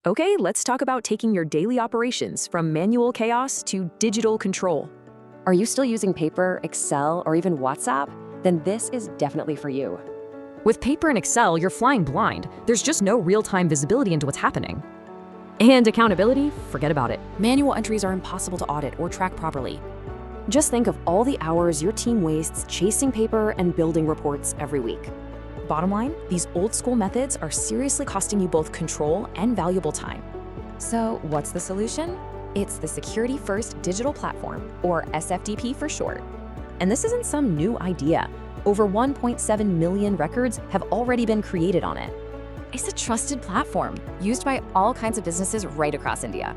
Okay, let's talk about taking your daily operations from manual chaos to digital control. Are you still using paper, Excel, or even WhatsApp? Then this is definitely for you. With paper and Excel, you're flying blind. There's just no real-time visibility into what's happening. And accountability, forget about it. Manual entries are impossible to audit or track properly. Just think of all the hours your team wastes chasing paper and building reports every week. Bottom line, these old school methods are seriously costing you both control and valuable time. So what's the solution? It's the Security First Digital Platform, or SFDP for short. And this isn't some new idea. Over 1.7 million records have already been created on it. It's a trusted platform used by all kinds of businesses right across India.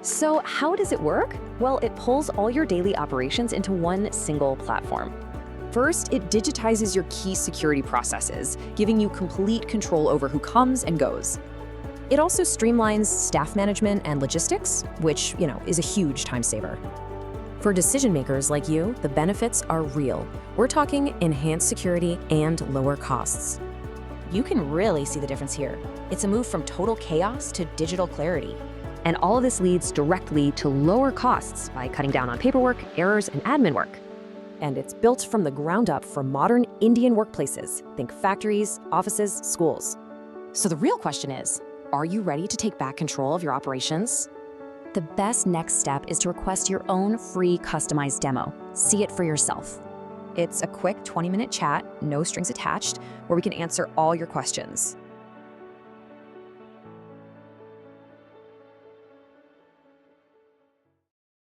So how does it work? Well, it pulls all your daily operations into one single platform. First, it digitizes your key security processes, giving you complete control over who comes and goes. It also streamlines staff management and logistics, which, is a huge time saver. For decision makers like you, the benefits are real. We're talking enhanced security and lower costs. You can really see the difference here. It's a move from total chaos to digital clarity. And all of this leads directly to lower costs by cutting down on paperwork, errors, and admin work. And it's built from the ground up for modern Indian workplaces. Think factories, offices, schools. So the real question is, are you ready to take back control of your operations? The best next step is to request your own free customized demo. See it for yourself. It's a quick 20-minute chat, no strings attached, where we can answer all your questions.